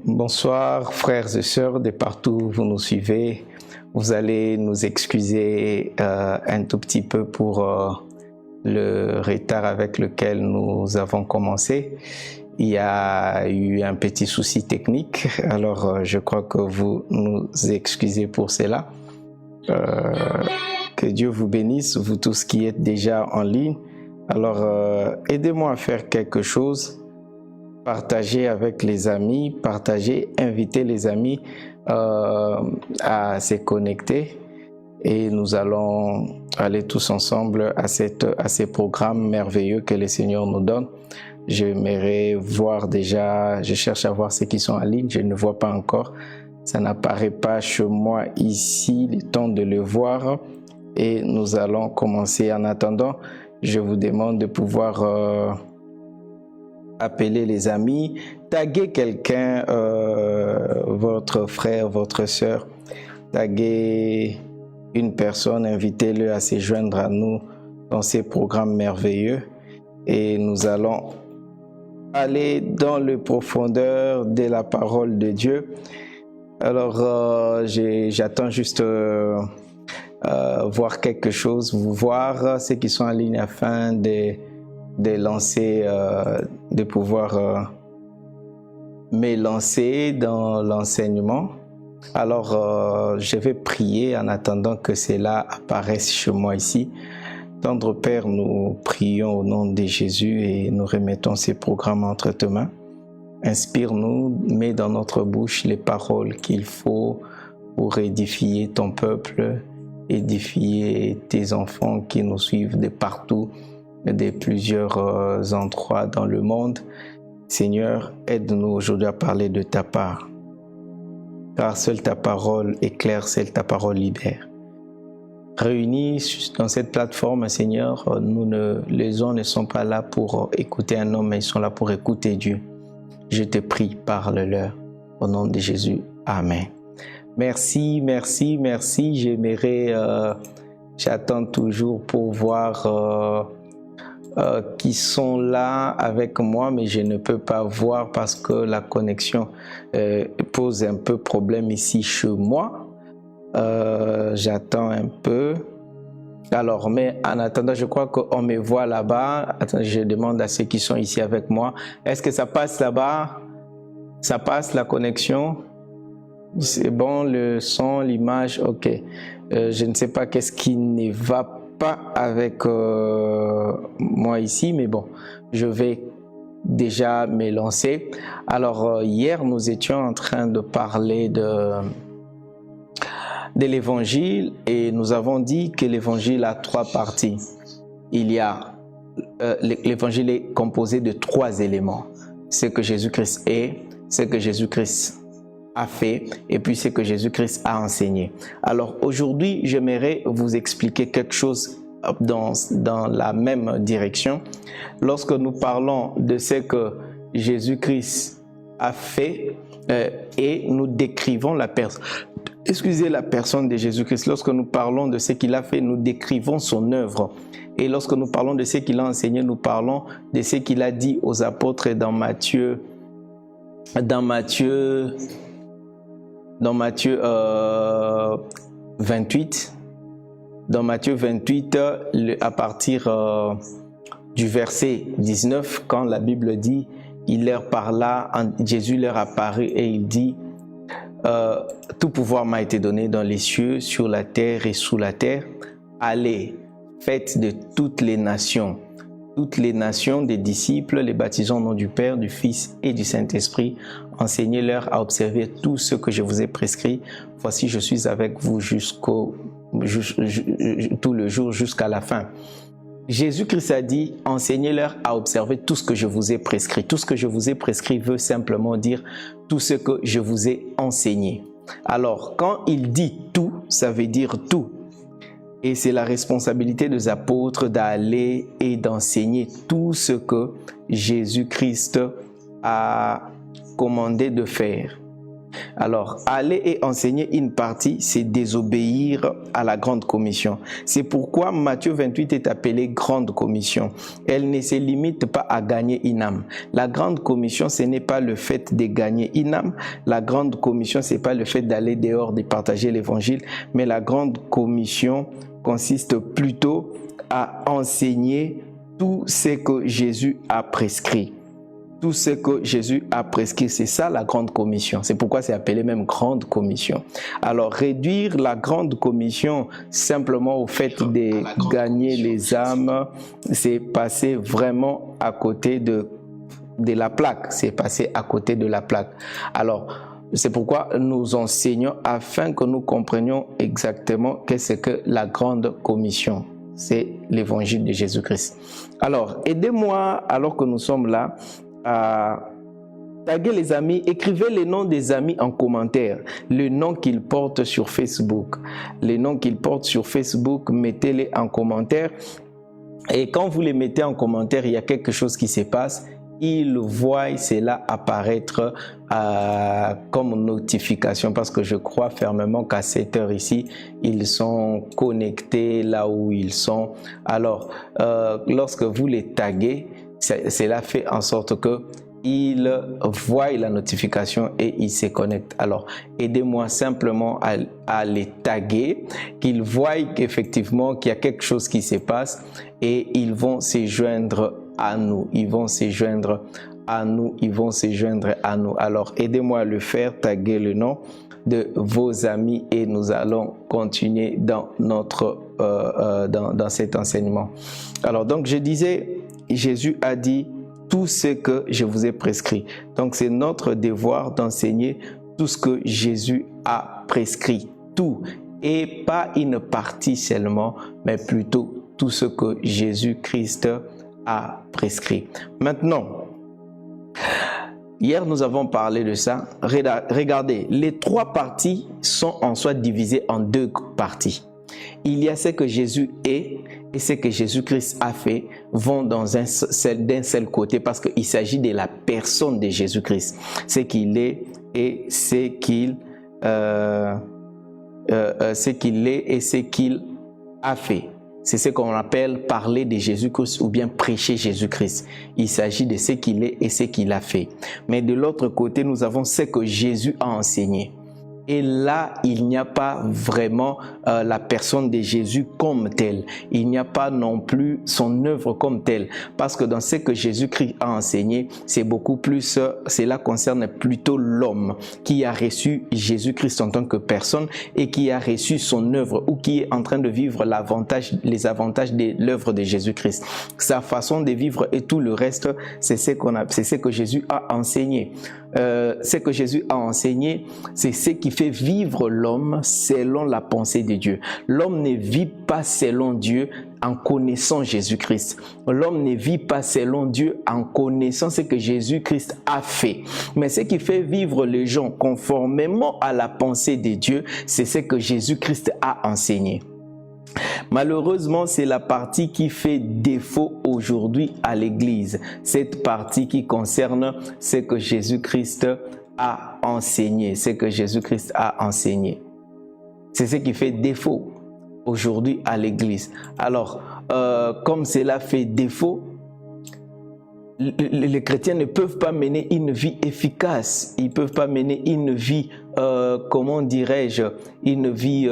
Bonsoir frères et sœurs de partout où vous nous suivez. Vous allez nous excuser un tout petit peu pour le retard avec lequel nous avons commencé. Il y a eu un petit souci technique, alors je crois que vous nous excusez pour cela. Que Dieu vous bénisse, vous tous qui êtes déjà en ligne. Alors aidez-moi à faire quelque chose. Partagez avec les amis, invitez les amis à se connecter et nous allons aller tous ensemble à ces programmes merveilleux que le Seigneur nous donne. J'aimerais voir déjà, je cherche à voir ceux qui sont en ligne, je ne vois pas encore. Ça n'apparaît pas chez moi ici, le temps de le voir et nous allons commencer. En attendant, je vous demande de pouvoir appeler les amis, taguer quelqu'un, votre frère, votre sœur, taguer une personne, invitez-le à se joindre à nous dans ces programmes merveilleux et nous allons aller dans les profondeurs de la parole de Dieu. Alors j'attends juste voir quelque chose, vous voir ceux qui sont en ligne afin de lancer, de pouvoir me lancer dans l'enseignement. Alors, je vais prier en attendant que cela apparaisse chez moi ici. Tendre Père, nous prions au nom de Jésus et nous remettons ces programmes entre tes mains. Inspire-nous, mets dans notre bouche les paroles qu'il faut pour édifier ton peuple, édifier tes enfants qui nous suivent de partout, de plusieurs endroits dans le monde. Seigneur, aide-nous aujourd'hui à parler de ta part, car seule ta parole éclaire, seule ta parole libère. Réunis dans cette plateforme, Seigneur, les gens ne sont pas là pour écouter un homme, mais ils sont là pour écouter Dieu. Je te prie, parle-leur. Au nom de Jésus, Amen. Merci, merci, merci. J'aimerais, j'attends toujours pour voir qui sont là avec moi, mais je ne peux pas voir parce que la connexion pose un peu problème ici chez moi. J'attends un peu. Alors, mais en attendant, je crois qu'on me voit là-bas. Attends, je demande à ceux qui sont ici avec moi. Est-ce que ça passe là-bas? Ça passe la connexion? C'est bon, le son, l'image, ok. Je ne sais pas qu'est-ce qui ne va pas avec moi ici, mais bon, je vais déjà me lancer. Alors, hier, nous étions en train de parler de l'évangile et nous avons dit que l'évangile a trois parties. Il y a l'évangile est composé de trois éléments: ce que Jésus-Christ est, ce que Jésus-Christ a fait et puis ce que Jésus-Christ a enseigné. Alors aujourd'hui, j'aimerais vous expliquer quelque chose dans la même direction. Lorsque nous parlons de ce que Jésus-Christ a fait et nous décrivons la personne de Jésus-Christ, lorsque nous parlons de ce qu'il a fait, nous décrivons son œuvre. Et lorsque nous parlons de ce qu'il a enseigné, nous parlons de ce qu'il a dit aux apôtres dans Matthieu 28. Dans Matthieu 28, à partir du verset 19, quand la Bible dit « il leur parla, Jésus leur apparut et il dit, tout pouvoir m'a été donné dans les cieux, sur la terre et sous la terre. Allez, faites de toutes les nations des disciples, les baptisant au nom du Père, du Fils et du Saint-Esprit. Enseignez-leur à observer tout ce que je vous ai prescrit. Voici, je suis avec vous tout le jour jusqu'à la fin. Jésus-Christ a dit, enseignez-leur à observer tout ce que je vous ai prescrit. Tout ce que je vous ai prescrit veut simplement dire tout ce que je vous ai enseigné. Alors, quand il dit tout, ça veut dire tout. Et c'est la responsabilité des apôtres d'aller et d'enseigner tout ce que Jésus-Christ a commandé de faire. Alors, aller et enseigner une partie, c'est désobéir à la grande commission. C'est pourquoi Matthieu 28 est appelée grande commission. Elle ne se limite pas à gagner une âme. La grande commission, ce n'est pas le fait de gagner une âme. La grande commission, ce n'est pas le fait d'aller dehors, de partager l'évangile. Mais la grande commission consiste plutôt à enseigner tout ce que Jésus a prescrit. Tout ce que Jésus a prescrit, c'est ça la grande commission. C'est pourquoi c'est appelé même grande commission. Alors réduire la grande commission simplement au fait de gagner les âmes, c'est passer vraiment à côté de la plaque. C'est passer à côté de la plaque. Alors c'est pourquoi nous enseignons afin que nous comprenions exactement qu'est-ce que la grande commission. C'est l'évangile de Jésus-Christ. Alors aidez-moi alors que nous sommes là à taguer les amis, écrivez les noms des amis en commentaire, le nom qu'ils portent sur Facebook. Les noms qu'ils portent sur Facebook, mettez-les en commentaire. Et quand vous les mettez en commentaire, il y a quelque chose qui se passe. Ils voient cela apparaître comme notification parce que je crois fermement qu'à cette heure ici, ils sont connectés là où ils sont. Alors, lorsque vous les taguez, cela fait en sorte que ils voient la notification et ils se connectent. Alors, aidez-moi simplement à les taguer, qu'ils voient qu'effectivement qu'il y a quelque chose qui se passe et ils vont se joindre à nous. Ils vont se joindre à nous. Ils vont se joindre à nous. Alors, aidez-moi à le faire, taguer le nom de vos amis et nous allons continuer dans dans cet enseignement. Alors, donc, je disais, Jésus a dit tout ce que je vous ai prescrit. Donc, c'est notre devoir d'enseigner tout ce que Jésus a prescrit. Tout. Et pas une partie seulement, mais plutôt tout ce que Jésus-Christ a prescrit. Maintenant, hier nous avons parlé de ça. Regardez, les trois parties sont en soi divisées en deux parties. Il y a ce que Jésus est et ce que Jésus-Christ a fait vont d'un seul côté parce qu'il s'agit de la personne de Jésus-Christ. Ce qu'il est et ce qu'il est et ce qu'il a fait. C'est ce qu'on appelle parler de Jésus-Christ ou bien prêcher Jésus-Christ. Il s'agit de ce qu'il est et ce qu'il a fait. Mais de l'autre côté, nous avons ce que Jésus a enseigné. Et là, il n'y a pas vraiment la personne de Jésus comme telle. Il n'y a pas non plus son œuvre comme telle. Parce que dans ce que Jésus-Christ a enseigné, c'est beaucoup plus, cela concerne plutôt l'homme qui a reçu Jésus-Christ en tant que personne et qui a reçu son œuvre ou qui est en train de vivre les avantages de l'œuvre de Jésus-Christ. Sa façon de vivre et tout le reste, c'est ce que Jésus a enseigné. Ce que Jésus a enseigné, c'est ce qui fait vivre l'homme selon la pensée de Dieu. L'homme ne vit pas selon Dieu en connaissant Jésus-Christ. L'homme ne vit pas selon Dieu en connaissant ce que Jésus-Christ a fait. Mais ce qui fait vivre les gens conformément à la pensée de Dieu, c'est ce que Jésus-Christ a enseigné. Malheureusement, c'est la partie qui fait défaut aujourd'hui à l'Église. Cette partie qui concerne ce que Jésus-Christ a enseigné. Ce que Jésus-Christ a enseigné. C'est ce qui fait défaut aujourd'hui à l'Église. Alors, comme cela fait défaut, les chrétiens ne peuvent pas mener une vie efficace. Ils ne peuvent pas mener une vie, comment dirais-je, une vie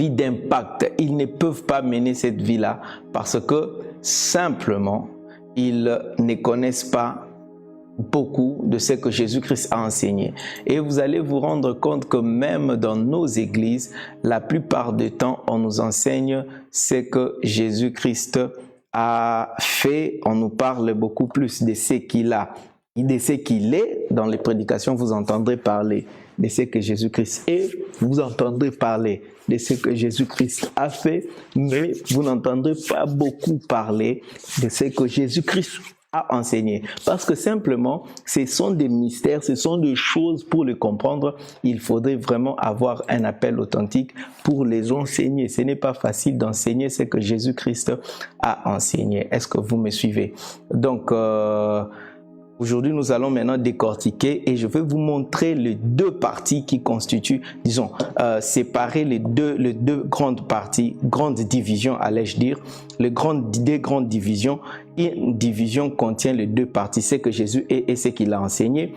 d'impact. Ils ne peuvent pas mener cette vie-là parce que simplement, ils ne connaissent pas beaucoup de ce que Jésus-Christ a enseigné. Et vous allez vous rendre compte que même dans nos églises, la plupart du temps, on nous enseigne ce que Jésus-Christ a fait. On nous parle beaucoup plus de ce qu'il a, de ce qu'il est. Dans les prédications, vous entendrez parler de ce que Jésus-Christ est, vous entendrez parler de ce que Jésus-Christ a fait, mais vous n'entendrez pas beaucoup parler de ce que Jésus-Christ a enseigné. Parce que simplement, ce sont des mystères, ce sont des choses pour les comprendre. Il faudrait vraiment avoir un appel authentique pour les enseigner. Ce n'est pas facile d'enseigner ce que Jésus-Christ a enseigné. Est-ce que vous me suivez? Donc, aujourd'hui, nous allons maintenant décortiquer et je vais vous montrer les deux parties qui constituent, disons, séparer les deux grandes parties, grandes divisions, allais-je dire. Des grandes divisions. Une division contient les deux parties, ce que Jésus est et ce qu'il a enseigné.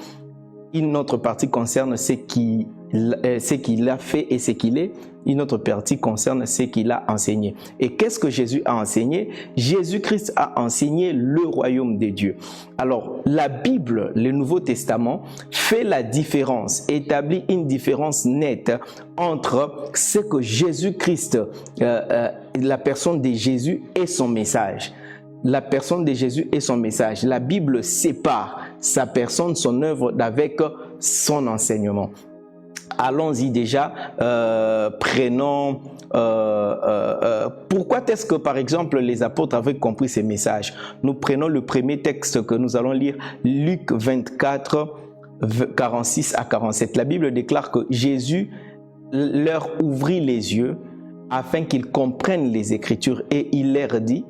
Une autre partie concerne ce qu'il a fait et ce qu'il est. Une autre partie concerne ce qu'il a enseigné. Et qu'est-ce que Jésus a enseigné? Jésus-Christ a enseigné le royaume des dieux. Alors, la Bible, le Nouveau Testament, fait la différence, établit une différence nette entre ce que Jésus-Christ, la personne de Jésus et son message. La personne de Jésus et son message. La Bible sépare sa personne, son œuvre avec son enseignement. Allons-y déjà, prenons... pourquoi est-ce que, par exemple, les apôtres avaient compris ces messages? Nous prenons le premier texte que nous allons lire, Luc 24, 46 à 47. La Bible déclare que Jésus leur ouvrit les yeux afin qu'ils comprennent les Écritures et il leur dit...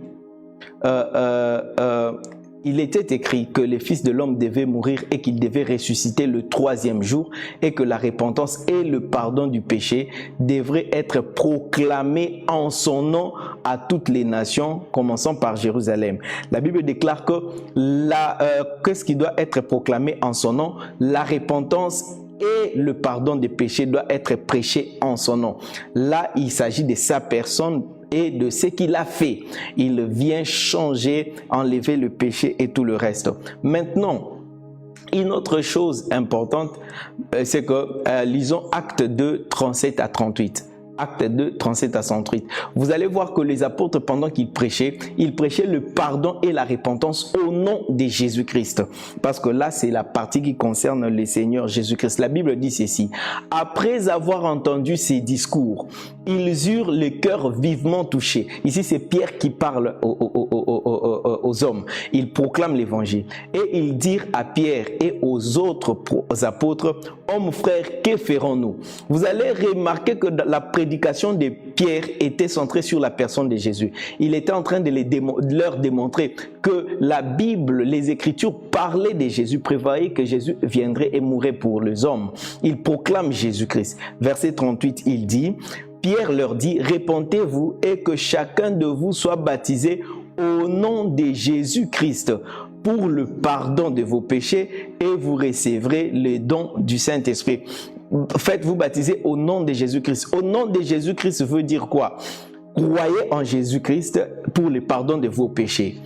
il était écrit que le Fils de l'homme devait mourir et qu'il devait ressusciter le troisième jour et que la repentance et le pardon du péché devraient être proclamés en son nom à toutes les nations, commençant par Jérusalem. La Bible déclare que qu'est-ce qui doit être proclamé en son nom? La repentance et le pardon des péchés doit être prêché en son nom. Là, il s'agit de sa personne et de ce qu'il a fait. Il vient changer, enlever le péché et tout le reste. Maintenant, une autre chose importante, c'est que lisons Actes 2, 37 à 38. Acte 2, 37 à 38. Vous allez voir que les apôtres, pendant qu'ils prêchaient, ils prêchaient le pardon et la repentance au nom de Jésus-Christ. Parce que là, c'est la partie qui concerne le Seigneur Jésus-Christ. La Bible dit ceci. Après avoir entendu ces discours, ils eurent le cœur vivement touché. Ici, c'est Pierre qui parle aux hommes. Il proclame l'évangile. Et ils dirent à Pierre et aux autres apôtres, « Hommes frères, que ferons-nous » Vous allez remarquer que la prédication de Pierre était centrée sur la personne de Jésus. Il était en train de leur démontrer que la Bible, les Écritures parlaient de Jésus, prévoyaient que Jésus viendrait et mourrait pour les hommes. Il proclame Jésus-Christ. Verset 38, il dit, Pierre leur dit, « Répentez-vous et que chacun de vous soit baptisé au nom de Jésus-Christ pour le pardon de vos péchés et vous recevrez le don du Saint-Esprit. » Faites-vous baptiser au nom de Jésus-Christ. Au nom de Jésus-Christ veut dire quoi? Croyez en Jésus-Christ pour le pardon de vos péchés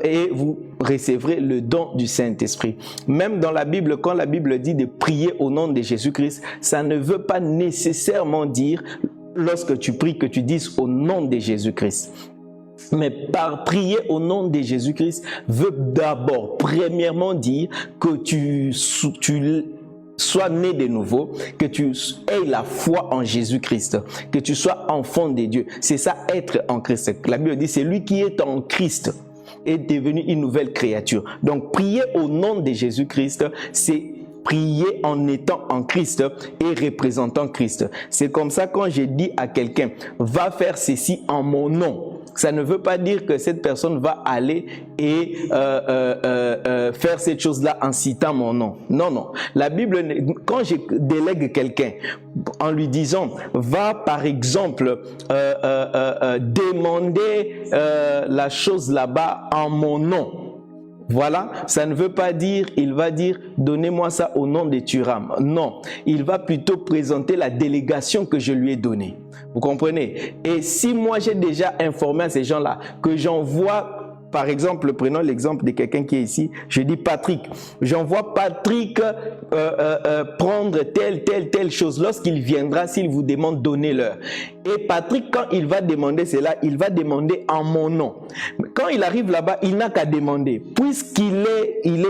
et vous recevrez le don du Saint-Esprit. Même dans la Bible, quand la Bible dit de prier au nom de Jésus-Christ, ça ne veut pas nécessairement dire, lorsque tu pries, que tu dises au nom de Jésus-Christ. Mais par prier au nom de Jésus-Christ veut d'abord, premièrement dire que tu sois né de nouveau, que tu aies la foi en Jésus-Christ, que tu sois enfant de Dieu. C'est ça, être en Christ. La Bible dit, c'est lui qui est en Christ est devenu une nouvelle créature. Donc, prier au nom de Jésus-Christ, c'est prier en étant en Christ et représentant Christ. C'est comme ça quand j'ai dit à quelqu'un, va faire ceci en mon nom. Ça ne veut pas dire que cette personne va aller et faire cette chose-là en citant mon nom. Non, non. La Bible, quand je délègue quelqu'un en lui disant, va par exemple demander la chose là-bas en mon nom. Voilà, ça ne veut pas dire, il va dire, donnez-moi ça au nom de Thuram. Non, il va plutôt présenter la délégation que je lui ai donnée. Vous comprenez? Et si moi j'ai déjà informé à ces gens-là que j'envoie Par exemple, prenons l'exemple de quelqu'un qui est ici. Je dis Patrick. J'envoie Patrick prendre telle chose. Lorsqu'il viendra, s'il vous demande, donnez-leur. Et Patrick, quand il va demander cela, il va demander en mon nom. Quand il arrive là-bas, il n'a qu'à demander. Puisqu'il il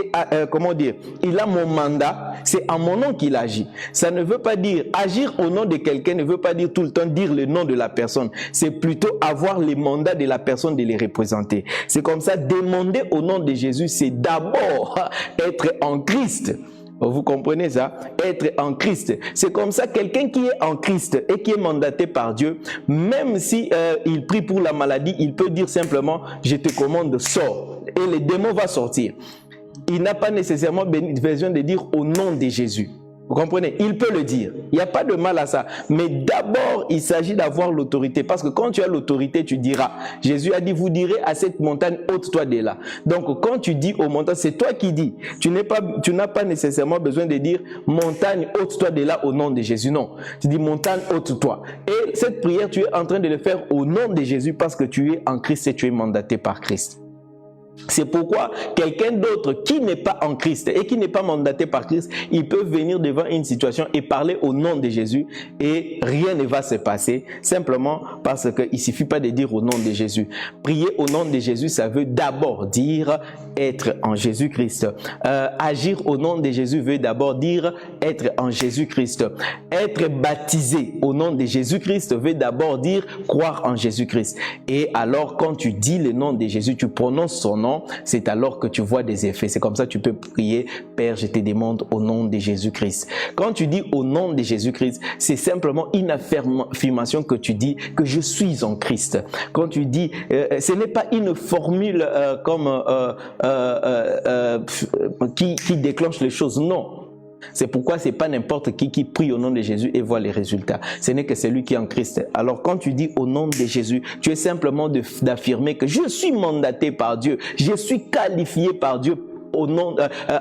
a mon mandat, c'est en mon nom qu'il agit. Ça ne veut pas dire, agir au nom de quelqu'un ne veut pas dire tout le temps dire le nom de la personne. C'est plutôt avoir les mandats de la personne de les représenter. C'est comme ça, demander au nom de Jésus, c'est d'abord être en Christ. Vous comprenez ça? Être en Christ. C'est comme ça, quelqu'un qui est en Christ et qui est mandaté par Dieu, même si il prie pour la maladie, il peut dire simplement, je te commande, sors. Et le démon va sortir. Il n'a pas nécessairement besoin de dire au nom de Jésus. Vous comprenez? Il peut le dire. Il n'y a pas de mal à ça. Mais d'abord, il s'agit d'avoir l'autorité. Parce que quand tu as l'autorité, tu diras. Jésus a dit, vous direz à cette montagne, ôte-toi de là. Donc, quand tu dis aux montagnes, c'est toi qui dis. Tu n'as pas nécessairement besoin de dire, montagne, ôte-toi de là au nom de Jésus. Non. Tu dis, montagne, ôte-toi. Et cette prière, tu es en train de le faire au nom de Jésus parce que tu es en Christ et tu es mandaté par Christ. C'est pourquoi quelqu'un d'autre qui n'est pas en Christ et qui n'est pas mandaté par Christ, il peut venir devant une situation et parler au nom de Jésus et rien ne va se passer simplement parce qu'il ne suffit pas de dire au nom de Jésus. Prier au nom de Jésus, ça veut d'abord dire être en Jésus-Christ. Agir au nom de Jésus veut d'abord dire être en Jésus-Christ. Être baptisé au nom de Jésus-Christ veut d'abord dire croire en Jésus-Christ. Et alors quand tu dis le nom de Jésus, tu prononces son nom, c'est alors que tu vois des effets. C'est comme ça que tu peux prier, Père, je te demande au nom de Jésus-Christ. Quand tu dis au nom de Jésus-Christ, c'est simplement une affirmation que tu dis que je suis en Christ. Quand tu dis, ce n'est pas une formule qui déclenche les choses, non. C'est pourquoi c'est pas n'importe qui prie au nom de Jésus et voit les résultats. Ce n'est que celui qui est en Christ. Alors quand tu dis au nom de Jésus, tu es simplement d'affirmer que je suis mandaté par Dieu, je suis qualifié par Dieu au nom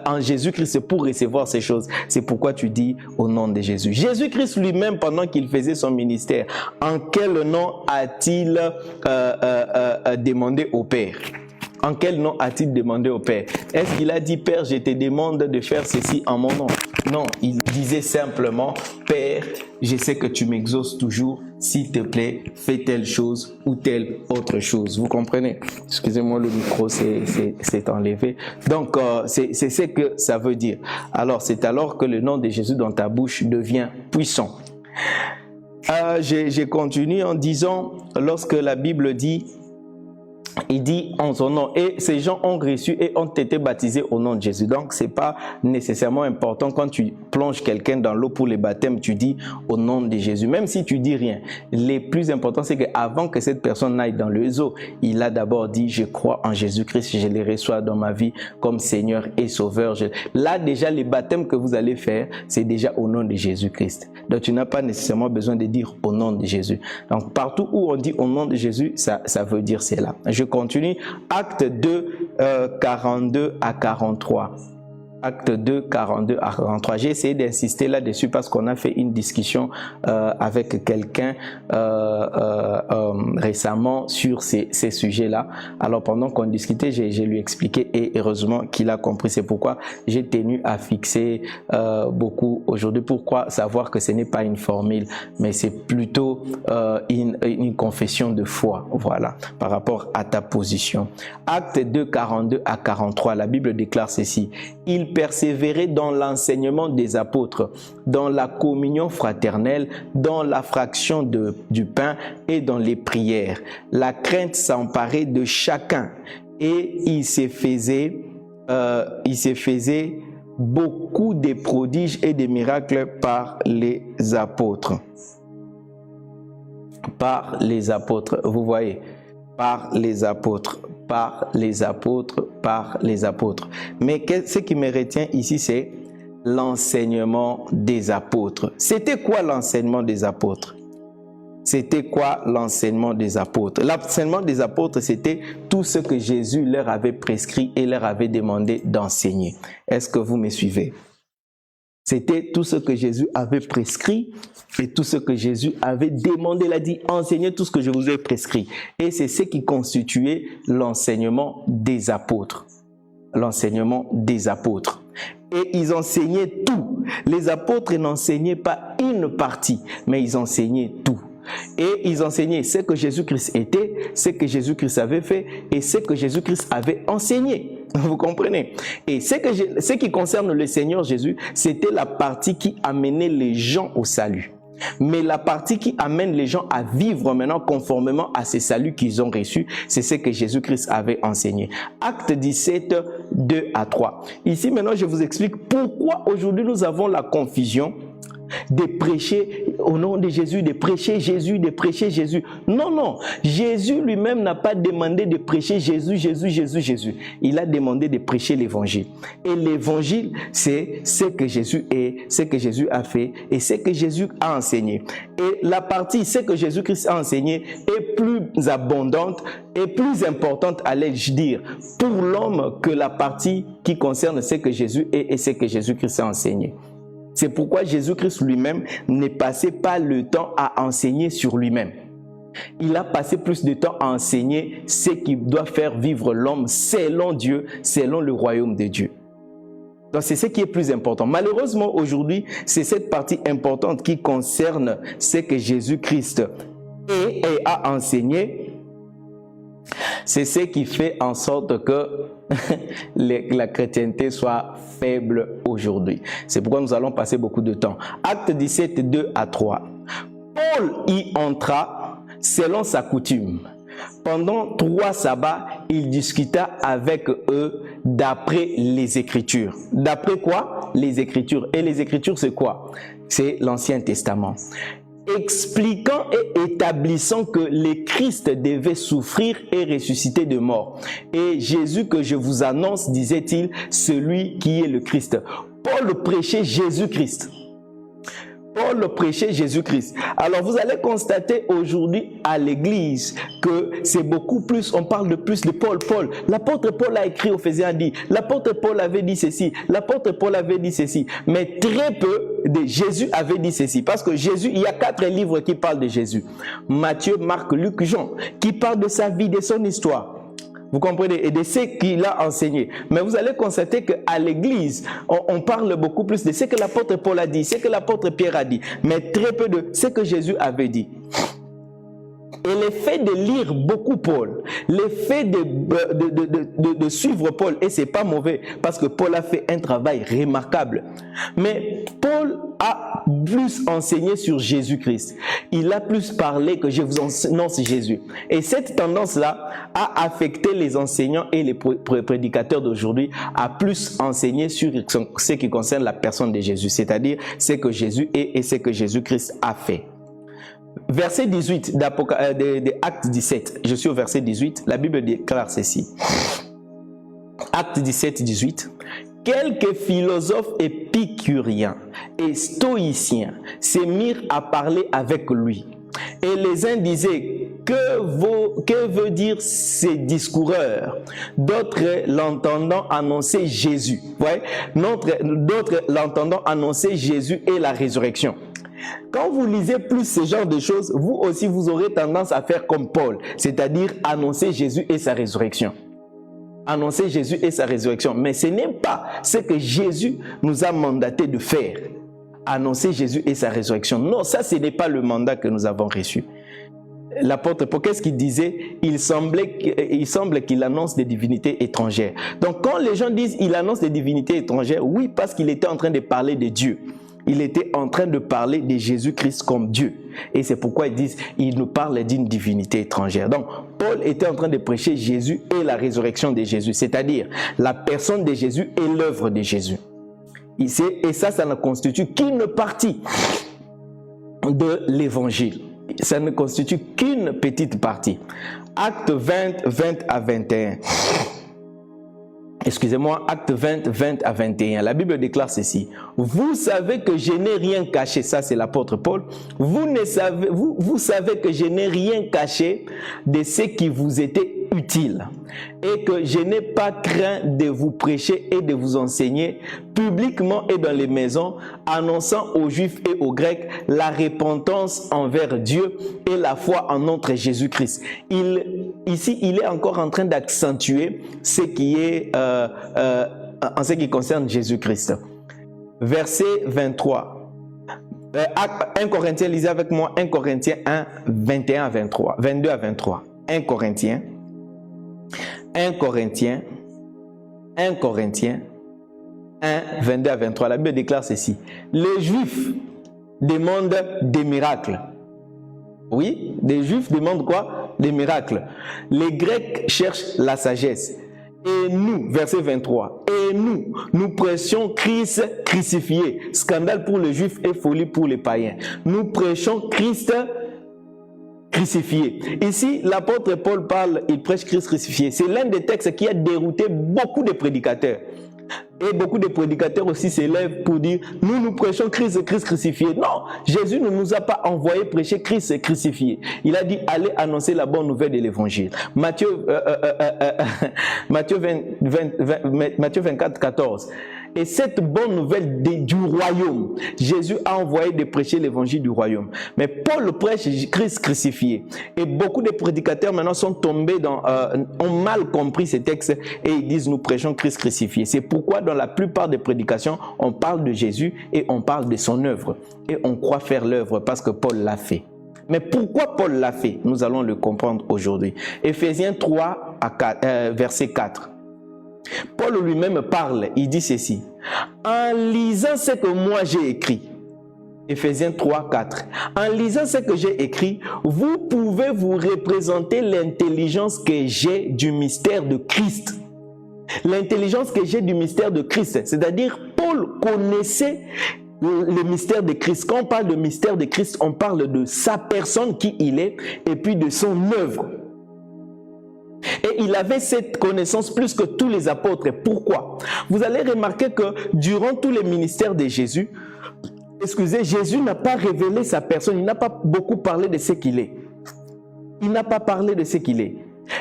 en Jésus-Christ pour recevoir ces choses. C'est pourquoi tu dis au nom de Jésus. Jésus-Christ lui-même, pendant qu'il faisait son ministère, en quel nom a-t-il demandé au Père? En quel nom a-t-il demandé au Père? Est-ce qu'il a dit, Père, je te demande de faire ceci en mon nom? Non, il disait simplement, Père, je sais que tu m'exauces toujours, s'il te plaît, fais telle chose ou telle autre chose. Vous comprenez? Excusez-moi, le micro s'est enlevé. Donc, c'est ce que ça veut dire. Alors, c'est alors que le nom de Jésus dans ta bouche devient puissant. Je continue en disant, lorsque la Bible dit, il dit en son nom, et ces gens ont reçu et ont été baptisés au nom de Jésus. Donc c'est pas nécessairement important quand tu plonges quelqu'un dans l'eau pour le baptême, tu dis au nom de Jésus, même si tu dis rien. Le plus important, c'est qu'avant que cette personne n'aille dans le eau, il a d'abord dit, je crois en Jésus-Christ, je le reçois dans ma vie comme Seigneur et Sauveur. Là déjà, les baptêmes que vous allez faire, c'est déjà au nom de Jésus-Christ. Donc tu n'as pas nécessairement besoin de dire au nom de Jésus. Donc partout où on dit au nom de Jésus, ça veut dire cela. Je continue. Acte 2, 42 à 43. Acte 2, 42 à 43. J'ai essayé d'insister là-dessus parce qu'on a fait une discussion avec quelqu'un récemment sur ces sujets-là. Alors pendant qu'on discutait, j'ai lui expliqué et heureusement qu'il a compris. C'est pourquoi j'ai tenu à fixer beaucoup aujourd'hui. Pourquoi savoir que ce n'est pas une formule, mais c'est plutôt une confession de foi, voilà, par rapport à ta position. Acte 2, 42 à 43, la Bible déclare ceci. Il persévérait dans l'enseignement des apôtres, dans la communion fraternelle, dans la fraction du pain et dans les prières. La crainte s'emparait de chacun et il se faisait beaucoup de prodiges et de miracles par les apôtres. Par les apôtres, vous voyez, par les apôtres. Par les apôtres, par les apôtres. Mais ce qui me retient ici, c'est l'enseignement des apôtres. C'était quoi l'enseignement des apôtres? C'était quoi l'enseignement des apôtres? L'enseignement des apôtres, c'était tout ce que Jésus leur avait prescrit et leur avait demandé d'enseigner. Est-ce que vous me suivez? C'était tout ce que Jésus avait prescrit et tout ce que Jésus avait demandé. Il a dit, enseignez tout ce que je vous ai prescrit. Et c'est ce qui constituait l'enseignement des apôtres. L'enseignement des apôtres. Et ils enseignaient tout. Les apôtres n'enseignaient pas une partie, mais ils enseignaient tout. Et ils enseignaient ce que Jésus-Christ était, ce que Jésus-Christ avait fait et ce que Jésus-Christ avait enseigné. Vous comprenez? Et ce qui concerne le Seigneur Jésus, c'était la partie qui amenait les gens au salut. Mais la partie qui amène les gens à vivre maintenant conformément à ces saluts qu'ils ont reçus, c'est ce que Jésus-Christ avait enseigné. Acte 17, 2 à 3. Ici maintenant, je vous explique pourquoi aujourd'hui nous avons la confusion de prêcher au nom de Jésus, de prêcher Jésus, de prêcher Jésus. Non, non. Jésus lui-même n'a pas demandé de prêcher Jésus, Jésus, Jésus, Jésus. Il a demandé de prêcher l'évangile. Et l'évangile, c'est ce que Jésus est, ce que Jésus a fait et ce que Jésus a enseigné. Et la partie, ce que Jésus-Christ a enseigné est plus abondante et plus importante, allais-je dire, pour l'homme que la partie qui concerne ce que Jésus est et ce que Jésus-Christ a enseigné. C'est pourquoi Jésus-Christ lui-même ne passait pas le temps à enseigner sur lui-même. Il a passé plus de temps à enseigner ce qui doit faire vivre l'homme selon Dieu, selon le royaume de Dieu. Donc c'est ce qui est plus important. Malheureusement aujourd'hui, c'est cette partie importante qui concerne ce que Jésus-Christ est et a enseigné. C'est ce qui fait en sorte que la chrétienté soit faible aujourd'hui. C'est pourquoi nous allons passer beaucoup de temps. Acte 17, 2 à 3. Paul y entra selon sa coutume. Pendant 3 sabbats, il discuta avec eux d'après les Écritures. D'après quoi? Les Écritures. Et les Écritures, c'est quoi? C'est l'Ancien Testament. Expliquant et établissant que le Christ devait souffrir et ressusciter de mort. Et Jésus que je vous annonce, disait-il, celui qui est le Christ. Paul prêchait Jésus-Christ. Paul prêchait Jésus-Christ. Alors vous allez constater aujourd'hui à l'église que c'est beaucoup plus, on parle de plus de Paul. L'apôtre Paul a écrit aux Éphésiens, a dit, l'apôtre Paul avait dit ceci, l'apôtre Paul avait dit ceci, mais très peu de Jésus avait dit ceci. Parce que Jésus, il y a 4 livres qui parlent de Jésus. Matthieu, Marc, Luc, Jean, qui parlent de sa vie, de son histoire. Vous comprenez? Et de ce qu'il a enseigné. Mais vous allez constater qu'à l'église, on parle beaucoup plus de ce que l'apôtre Paul a dit, ce que l'apôtre Pierre a dit, mais très peu de ce que Jésus avait dit. Et le fait de lire beaucoup Paul, le fait de suivre Paul, et c'est pas mauvais, parce que Paul a fait un travail remarquable. Mais Paul a plus enseigné sur Jésus-Christ. Il a plus parlé que je vous annonce Jésus. Et cette tendance-là a affecté les enseignants et les prédicateurs d'aujourd'hui à plus enseigner sur ce qui concerne la personne de Jésus, c'est-à-dire ce que Jésus est et ce que Jésus-Christ a fait. Verset 18 d'Acte 17, je suis au verset 18, la Bible déclare ceci. Acte 17, 18. Quelques philosophes épicuriens et stoïciens se mirent à parler avec lui. Et les uns disaient, que veut dire ces discoureurs? D'autres l'entendant annoncer Jésus. Ouais? D'autres l'entendant annoncer Jésus et la résurrection. Quand vous lisez plus ce genre de choses, vous aussi vous aurez tendance à faire comme Paul, c'est-à-dire annoncer Jésus et sa résurrection. Annoncer Jésus et sa résurrection. Mais ce n'est pas ce que Jésus nous a mandaté de faire. Annoncer Jésus et sa résurrection. Non, ça ce n'est pas le mandat que nous avons reçu. L'apôtre Paul, qu'est-ce qu'il disait? Il semble qu'il annonce des divinités étrangères. Donc quand les gens disent il annonce des divinités étrangères, oui, parce qu'il était en train de parler de Dieu. Il était en train de parler de Jésus-Christ comme Dieu. Et c'est pourquoi ils disent, il nous parle d'une divinité étrangère. Donc, Paul était en train de prêcher Jésus et la résurrection de Jésus. C'est-à-dire, la personne de Jésus et l'œuvre de Jésus. Et ça ne constitue qu'une partie de l'évangile. Ça ne constitue qu'une petite partie. Acte 20, 20 à 21. Excusez-moi, acte 20, 20 à 21. La Bible déclare ceci. Vous savez que je n'ai rien caché. Ça, c'est l'apôtre Paul. Vous savez que je n'ai rien caché de ce qui vous était utile et que je n'ai pas craint de vous prêcher et de vous enseigner publiquement et dans les maisons, annonçant aux Juifs et aux Grecs la repentance envers Dieu et la foi en notre Jésus-Christ. Ici, il est encore en train d'accentuer ce qui est en ce qui concerne Jésus-Christ. Verset 23. 1 Corinthiens, lisez avec moi 1 Corinthiens 1, 21 à 23, 22 à 23. 1 Corinthiens 1, 22 à 23. La Bible déclare ceci. Les Juifs demandent des miracles. Oui, les Juifs demandent quoi? Des miracles. Les Grecs cherchent la sagesse. Et nous, verset 23, et nous prêchons Christ crucifié. Scandale pour les Juifs et folie pour les païens. Nous prêchons Christ crucifié. Ici, l'apôtre Paul parle, il prêche Christ crucifié. C'est l'un des textes qui a dérouté beaucoup de prédicateurs. Et beaucoup de prédicateurs aussi s'élèvent pour dire, nous prêchons Christ crucifié. Non, Jésus ne nous a pas envoyé prêcher Christ crucifié. Il a dit, allez annoncer la bonne nouvelle de l'évangile. Matthieu 24, 14. Et cette bonne nouvelle du royaume, Jésus a envoyé de prêcher l'évangile du royaume. Mais Paul prêche Christ crucifié. Et beaucoup de prédicateurs maintenant sont tombés ont mal compris ces textes et ils disent nous prêchons Christ crucifié. C'est pourquoi dans la plupart des prédications, on parle de Jésus et on parle de son œuvre. Et on croit faire l'œuvre parce que Paul l'a fait. Mais pourquoi Paul l'a fait? Nous allons le comprendre aujourd'hui. Éphésiens 3, verset 4. Paul lui-même parle, il dit ceci. En lisant ce que moi j'ai écrit, Éphésiens 3, 4. En lisant ce que j'ai écrit, vous pouvez vous représenter l'intelligence que j'ai du mystère de Christ. L'intelligence que j'ai du mystère de Christ, c'est-à-dire Paul connaissait le mystère de Christ. Quand on parle de mystère de Christ, on parle de sa personne, qui il est, et puis de son œuvre. Et il avait cette connaissance plus que tous les apôtres. Pourquoi? Vous allez remarquer que durant tous les ministères de Jésus, Jésus n'a pas révélé sa personne. Il n'a pas beaucoup parlé de ce qu'il est. Il n'a pas parlé de ce qu'il est.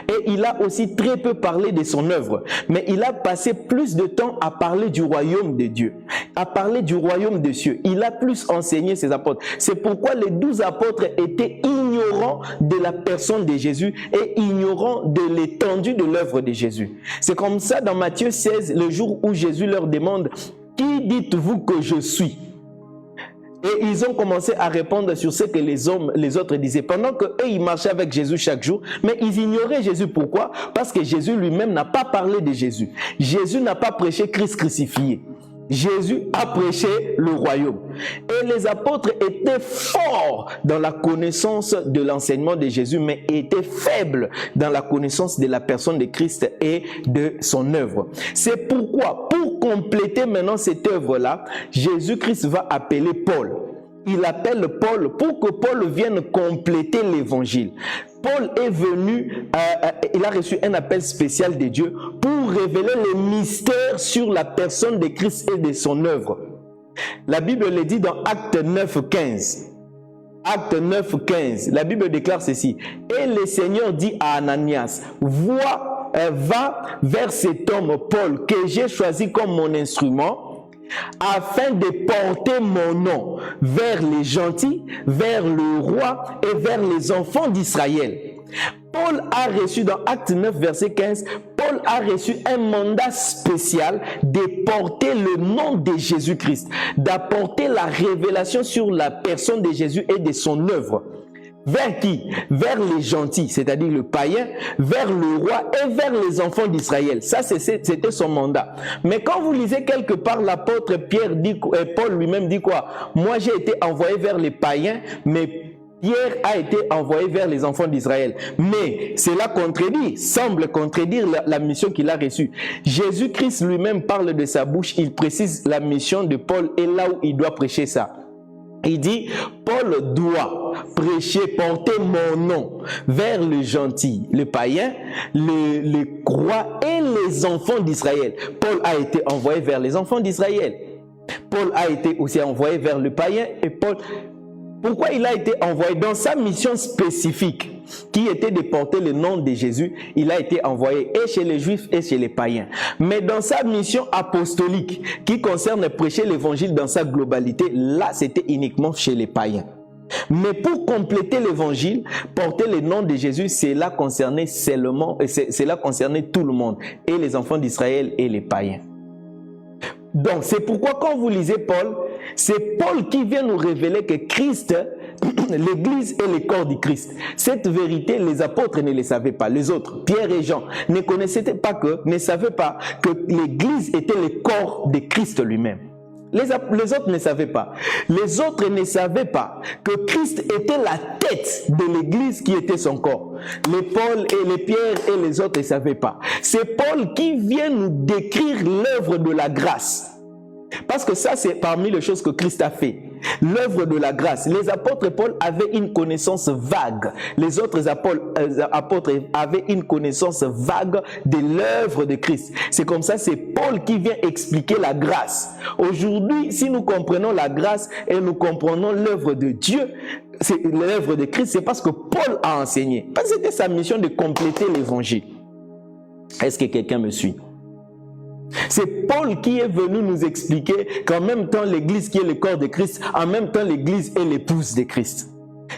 Et il a aussi très peu parlé de son œuvre. Mais il a passé plus de temps à parler du royaume de Dieu, à parler du royaume des cieux. Il a plus enseigné ses apôtres. C'est pourquoi les 12 apôtres étaient ignorants de la personne de Jésus et ignorants de l'étendue de l'œuvre de Jésus. C'est comme ça dans Matthieu 16, le jour où Jésus leur demande « Qui dites-vous que je suis ?» Et ils ont commencé à répondre sur ce que les autres disaient. Pendant qu'eux, ils marchaient avec Jésus chaque jour, mais ils ignoraient Jésus. Pourquoi? Parce que Jésus lui-même n'a pas parlé de Jésus. Jésus n'a pas prêché Christ crucifié. Jésus a prêché le royaume. Et les apôtres étaient forts dans la connaissance de l'enseignement de Jésus, mais étaient faibles dans la connaissance de la personne de Christ et de son œuvre. C'est pourquoi, pour compléter maintenant cette œuvre-là, Jésus-Christ va appeler Paul. Il appelle Paul pour que Paul vienne compléter l'évangile. Paul est venu, il a reçu un appel spécial de Dieu pour révéler les mystères sur la personne de Christ et de son œuvre. La Bible le dit dans Acte 9, 15. Acte 9, 15. La Bible déclare ceci. Et le Seigneur dit à Ananias, va vers cet homme Paul que j'ai choisi comme mon instrument, afin de porter mon nom vers les gentils, vers le roi et vers les enfants d'Israël. Paul a reçu dans Acte 9, verset 15, Paul a reçu un mandat spécial de porter le nom de Jésus-Christ, d'apporter la révélation sur la personne de Jésus et de son œuvre. Vers qui? Vers les gentils, c'est-à-dire le païen, vers le roi et vers les enfants d'Israël. Ça, c'était son mandat. Mais quand vous lisez quelque part, l'apôtre Pierre dit, Paul lui-même dit quoi? Moi, j'ai été envoyé vers les païens, mais Pierre a été envoyé vers les enfants d'Israël. Mais cela semble contredire la mission qu'il a reçue. Jésus-Christ lui-même parle de sa bouche, il précise la mission de Paul et là où il doit prêcher ça. Il dit, Paul doit prêcher, porter mon nom vers le gentil, le païen, le roi et les enfants d'Israël. Paul a été envoyé vers les enfants d'Israël. Paul a été aussi envoyé vers le païen et Paul Pourquoi il a été envoyé dans sa mission spécifique, qui était de porter le nom de Jésus, il a été envoyé et chez les Juifs et chez les païens. Mais dans sa mission apostolique, qui concerne prêcher l'évangile dans sa globalité, là c'était uniquement chez les païens. Mais pour compléter l'évangile, porter le nom de Jésus, cela concernait tout le monde, et les enfants d'Israël et les païens. Donc c'est pourquoi quand vous lisez Paul, c'est Paul qui vient nous révéler que Christ, l'Église est le corps du Christ. Cette vérité, les apôtres ne le savaient pas. Les autres, Pierre et Jean, ne savaient pas que l'Église était le corps de Christ lui-même. Les autres ne savaient pas. Les autres ne savaient pas que Christ était la tête de l'Église qui était son corps. Les Paul et les Pierre et les autres ne savaient pas. C'est Paul qui vient nous décrire l'œuvre de la grâce. Parce que ça, c'est parmi les choses que Christ a fait. L'œuvre de la grâce. Les apôtres Paul avaient une connaissance vague. Les autres apôtres avaient une connaissance vague de l'œuvre de Christ. C'est comme ça, c'est Paul qui vient expliquer la grâce. Aujourd'hui, si nous comprenons la grâce et nous comprenons l'œuvre de Dieu, c'est l'œuvre de Christ, c'est parce que Paul a enseigné. Parce que c'était sa mission de compléter l'évangile. Est-ce que quelqu'un me suit? C'est Paul qui est venu nous expliquer qu'en même temps l'Église qui est le corps de Christ, en même temps l'Église est l'épouse de Christ.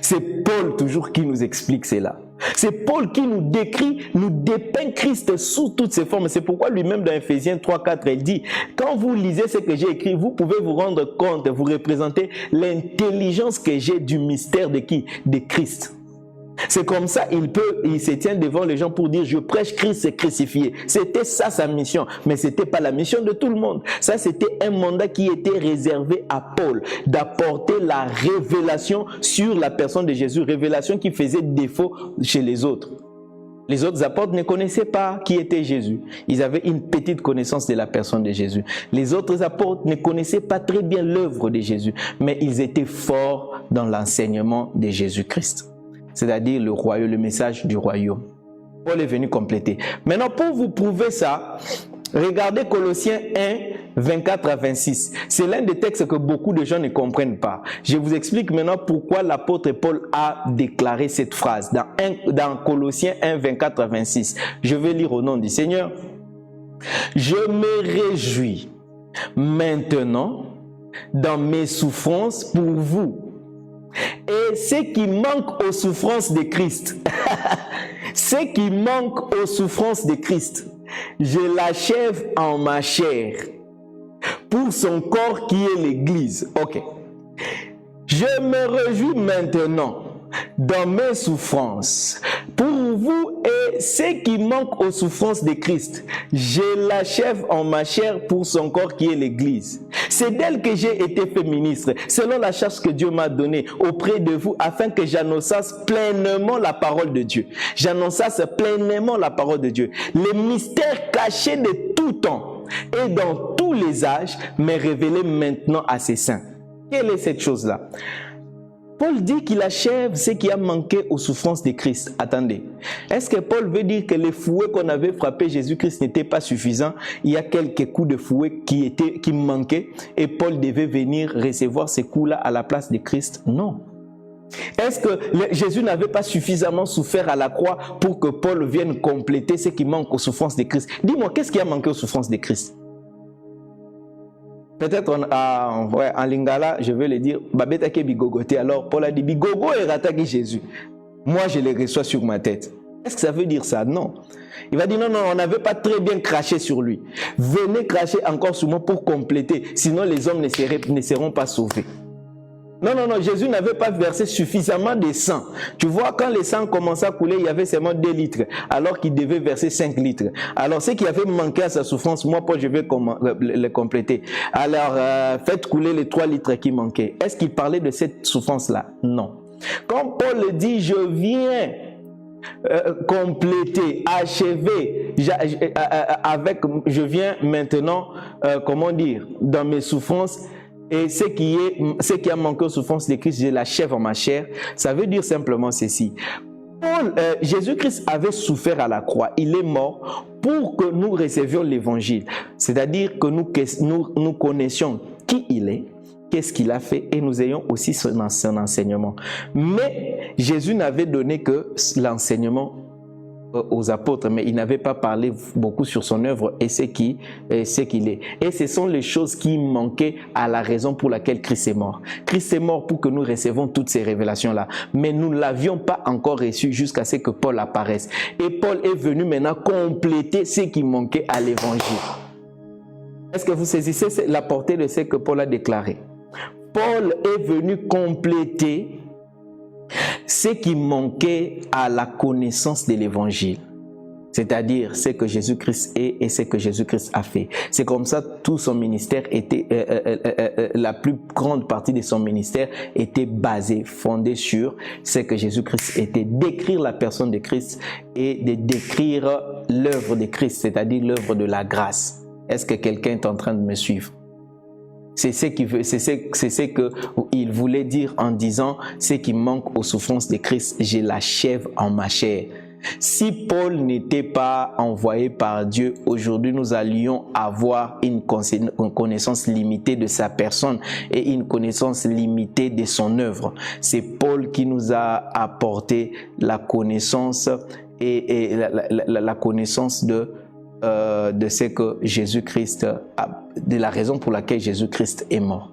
C'est Paul toujours qui nous explique cela. C'est Paul qui nous décrit, nous dépeint Christ sous toutes ses formes. C'est pourquoi lui-même dans Ephésiens 3:4, il dit, quand vous lisez ce que j'ai écrit, vous pouvez vous rendre compte, vous représentez l'intelligence que j'ai du mystère de qui? De Christ. C'est comme ça, il se tient devant les gens pour dire, je prêche Christ crucifié. C'était ça sa mission, mais c'était pas la mission de tout le monde. Ça, c'était un mandat qui était réservé à Paul, d'apporter la révélation sur la personne de Jésus, révélation qui faisait défaut chez les autres. Les autres apôtres ne connaissaient pas qui était Jésus. Ils avaient une petite connaissance de la personne de Jésus. Les autres apôtres ne connaissaient pas très bien l'œuvre de Jésus, mais ils étaient forts dans l'enseignement de Jésus-Christ. C'est-à-dire le message du royaume. Paul est venu compléter. Maintenant, pour vous prouver ça, regardez Colossiens 1, 24 à 26. C'est l'un des textes que beaucoup de gens ne comprennent pas. Je vous explique maintenant pourquoi l'apôtre Paul a déclaré cette phrase dans Colossiens 1, 24 à 26. Je vais lire au nom du Seigneur. Je me réjouis maintenant dans mes souffrances pour vous. Et ce qui manque aux souffrances de Christ, ce qui manque aux souffrances de Christ, je l'achève en ma chair pour son corps qui est l'Église. Ok. Je me réjouis maintenant dans mes souffrances pour vous et ce qui manque aux souffrances de Christ, je l'achève en ma chair pour son corps qui est l'Église. C'est d'elle que j'ai été fait ministre, selon la charge que Dieu m'a donnée auprès de vous, afin que j'annonçasse pleinement la parole de Dieu. J'annonçasse pleinement la parole de Dieu. Les mystères cachés de tout temps et dans tous les âges m'est révélé maintenant à ses saints. Quelle est cette chose-là? Paul dit qu'il achève ce qui a manqué aux souffrances de Christ. Attendez, est-ce que Paul veut dire que les fouets qu'on avait frappés Jésus-Christ n'étaient pas suffisants? Il y a quelques coups de fouet qui manquaient et Paul devait venir recevoir ces coups-là à la place de Christ? Non. Est-ce que Jésus n'avait pas suffisamment souffert à la croix pour que Paul vienne compléter ce qui manque aux souffrances de Christ? Dis-moi, qu'est-ce qui a manqué aux souffrances de Christ? Peut-être en lingala, je vais le dire, Babetake bigogoté. Alors Paul a dit, bigogo et rataki Jésus. Moi, je les reçois sur ma tête. Est-ce que ça veut dire ça? Non. Il va dire, non, on n'avait pas très bien craché sur lui. Venez cracher encore sur moi pour compléter, sinon les hommes ne seront pas sauvés. Non, Jésus n'avait pas versé suffisamment de sang. Tu vois, quand le sang commençait à couler, il y avait seulement 2 litres, alors qu'il devait verser 5 litres. Alors, ce qui avait manqué à sa souffrance, moi, Paul, je vais le compléter. Alors, faites couler les 3 litres qui manquaient. Est-ce qu'il parlait de cette souffrance-là? Non. Quand Paul dit, je viens compléter, achever, je viens maintenant, dans mes souffrances, et ce qui a manqué aux souffrances de Christ, je l'achève en ma chair. Ça veut dire simplement ceci. Jésus-Christ avait souffert à la croix. Il est mort pour que nous recevions l'évangile. C'est-à-dire que nous connaissions qui il est, qu'est-ce qu'il a fait et nous ayons aussi son enseignement. Mais Jésus n'avait donné que l'enseignement aux apôtres, mais il n'avait pas parlé beaucoup sur son œuvre et ce qu'il est. Et ce sont les choses qui manquaient à la raison pour laquelle Christ est mort. Christ est mort pour que nous recevions toutes ces révélations-là, mais nous ne l'avions pas encore reçu jusqu'à ce que Paul apparaisse. Et Paul est venu maintenant compléter ce qui manquait à l'évangile. Est-ce que vous saisissez la portée de ce que Paul a déclaré? Paul est venu compléter ce qui manquait à la connaissance de l'évangile, c'est-à-dire ce que Jésus-Christ est et ce que Jésus-Christ a fait. C'est comme ça tout son ministère était, la plus grande partie de son ministère était basée, fondée sur ce que Jésus-Christ était, décrire la personne de Christ et de décrire l'œuvre de Christ, c'est-à-dire l'œuvre de la grâce. Est-ce que quelqu'un est en train de me suivre? C'est ce qu'il voulait dire en disant ce qui manque aux souffrances de Christ, je l'achève en ma chair. Si Paul n'était pas envoyé par Dieu, aujourd'hui nous allions avoir une connaissance limitée de sa personne et une connaissance limitée de son œuvre. C'est Paul qui nous a apporté la connaissance et la connaissance de ce que Jésus-Christ, de la raison pour laquelle Jésus-Christ est mort.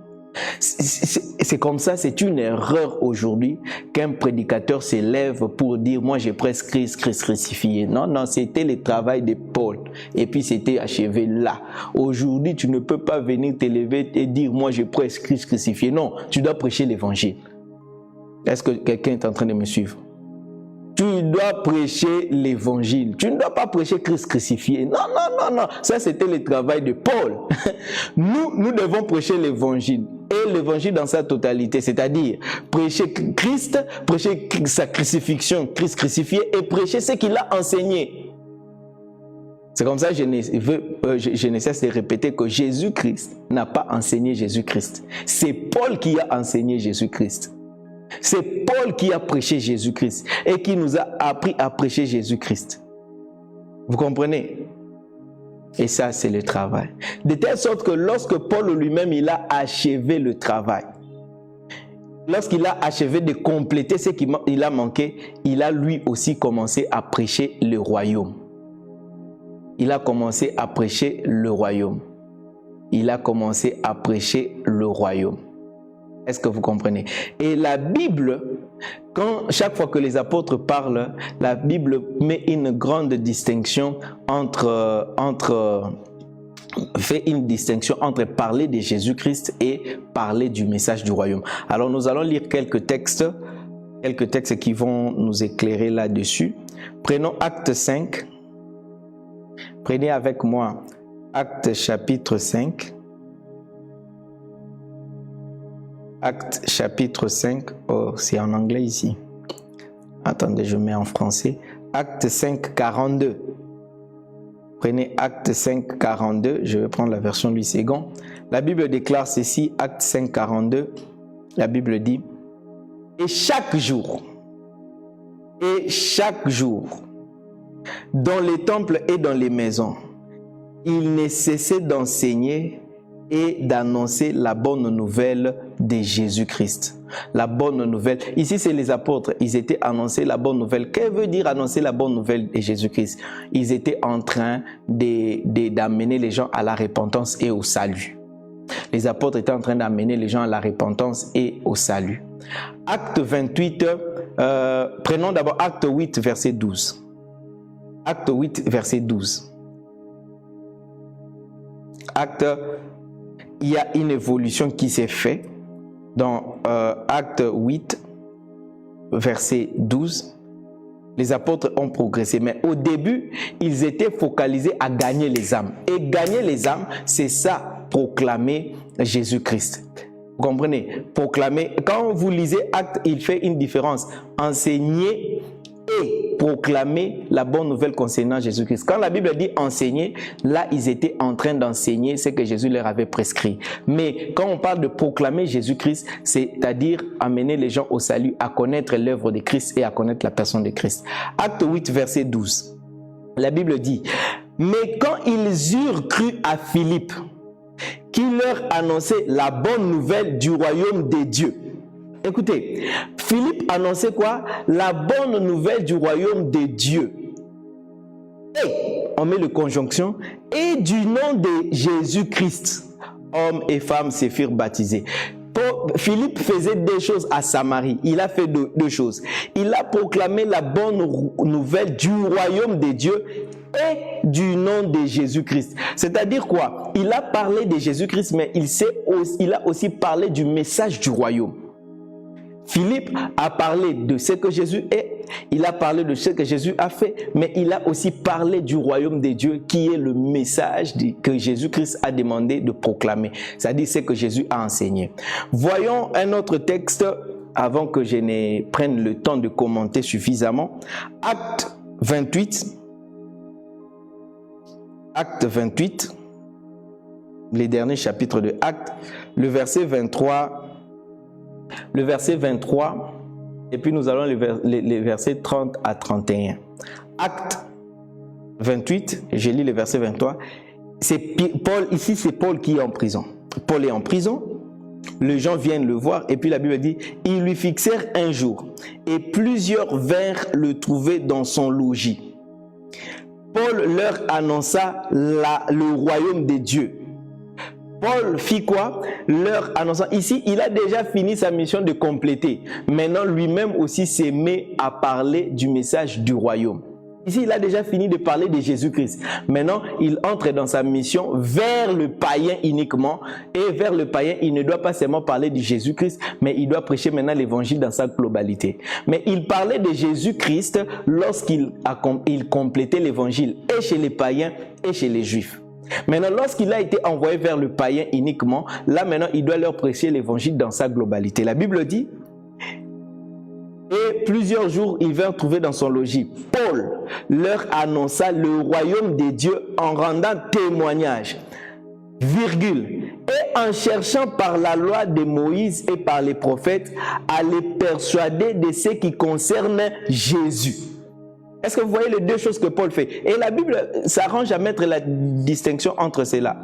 C'est comme ça, c'est une erreur aujourd'hui qu'un prédicateur s'élève pour dire moi je prêche Christ crucifié. Non, non, c'était le travail de Paul et puis c'était achevé là. Aujourd'hui, tu ne peux pas venir t'élever et dire moi je prêche Christ crucifié. Non, tu dois prêcher l'évangile. Est-ce que quelqu'un est en train de me suivre? Tu dois prêcher l'évangile. Tu ne dois pas prêcher Christ crucifié. Non, non, non, non. Ça, c'était le travail de Paul. Nous devons prêcher l'évangile. Et l'évangile dans sa totalité, c'est-à-dire prêcher Christ, prêcher sa crucifixion, Christ crucifié, et prêcher ce qu'il a enseigné. C'est comme ça que je ne cesse de répéter que Jésus-Christ n'a pas enseigné Jésus-Christ. C'est Paul qui a enseigné Jésus-Christ. C'est Paul qui a prêché Jésus-Christ et qui nous a appris à prêcher Jésus-Christ. Vous comprenez? Et ça, c'est le travail. De telle sorte que lorsque Paul lui-même, il a achevé le travail, lorsqu'il a achevé de compléter ce qu'il a manqué, il a lui aussi commencé à prêcher le royaume. Il a commencé à prêcher le royaume. Il a commencé à prêcher le royaume. Est-ce que vous comprenez? Et la Bible, chaque fois que les apôtres parlent, la Bible met une grande distinction fait une distinction entre parler de Jésus-Christ et parler du message du royaume. Alors nous allons lire quelques textes qui vont nous éclairer là-dessus. Prenons Acte 5. Prenez avec moi Acte chapitre 5. Acte chapitre 5, oh c'est en anglais ici. Attendez, je mets en français. Acte 5, 42. Prenez Acte 5, 42, je vais prendre la version Louis II. La Bible déclare ceci, Acte 5, 42. La Bible dit, et chaque jour, dans les temples et dans les maisons, il ne cessait d'enseigner et d'annoncer la bonne nouvelle de Jésus-Christ. La bonne nouvelle. Ici, c'est les apôtres. Ils étaient annoncés la bonne nouvelle. Qu'est-ce que veut dire annoncer la bonne nouvelle de Jésus-Christ? Ils étaient en train d'amener les gens à la repentance et au salut. Les apôtres étaient en train d'amener les gens à la repentance et au salut. Acte 28, prenons d'abord Acte 8, verset 12. Acte 8, verset 12. Il y a une évolution qui s'est faite dans Acte 8, verset 12. Les apôtres ont progressé, mais au début, ils étaient focalisés à gagner les âmes. Et gagner les âmes, c'est ça, proclamer Jésus-Christ. Vous comprenez? Proclamer. Quand vous lisez Acte, il fait une différence. Enseigner et proclamer la bonne nouvelle concernant Jésus-Christ. Quand la Bible dit enseigner, là, ils étaient en train d'enseigner ce que Jésus leur avait prescrit. Mais quand on parle de proclamer Jésus-Christ, c'est-à-dire amener les gens au salut, à connaître l'œuvre de Christ et à connaître la personne de Christ. Acte 8, verset 12. La Bible dit, mais quand ils eurent cru à Philippe, qui qui leur annonçait la bonne nouvelle du royaume des dieux. Écoutez, Philippe annonçait quoi? La bonne nouvelle du royaume des dieux. Et, on met le conjonction, et du nom de Jésus-Christ, hommes et femmes se firent baptisés. Philippe faisait des choses à Samarie. Il a fait deux choses. Il a proclamé la bonne nouvelle du royaume des dieux et du nom de Jésus-Christ. C'est-à-dire quoi? Il a parlé de Jésus-Christ, mais il a aussi parlé du message du royaume. Philippe a parlé de ce que Jésus est, il a parlé de ce que Jésus a fait, mais il a aussi parlé du royaume des dieux qui est le message que Jésus-Christ a demandé de proclamer, c'est-à-dire ce que Jésus a enseigné. Voyons un autre texte avant que je ne prenne le temps de commenter suffisamment. Acte 28. Acte 28, les derniers chapitres de Actes, le verset 23. Le verset 23, et puis nous allons les versets 30 à 31. Acte 28, je lis le verset 23. Paul, ici c'est Paul qui est en prison. Paul est en prison, les gens viennent le voir, et puis la Bible dit, ils lui fixèrent un jour, et plusieurs vinrent le trouver dans son logis. Paul leur annonça le royaume des dieux. Paul fit quoi? Leur annonçant. Ici, il a déjà fini sa mission de compléter. Maintenant, lui-même aussi s'est mis à parler du message du royaume. Ici, il a déjà fini de parler de Jésus-Christ. Maintenant, il entre dans sa mission vers le païen uniquement. Et vers le païen, il ne doit pas seulement parler de Jésus-Christ, mais il doit prêcher maintenant l'évangile dans sa globalité. Mais il parlait de Jésus-Christ lorsqu'il complétait l'évangile, et chez les païens et chez les juifs. Maintenant, lorsqu'il a été envoyé vers le païen uniquement, là maintenant, il doit leur prêcher l'évangile dans sa globalité. La Bible dit, et plusieurs jours, ils vinrent trouver dans son logis. Paul leur annonça le royaume des dieux en rendant témoignage, virgule, et en cherchant par la loi de Moïse et par les prophètes à les persuader de ce qui concerne Jésus. Est-ce que vous voyez les deux choses que Paul fait? Et la Bible s'arrange à mettre la distinction entre cela.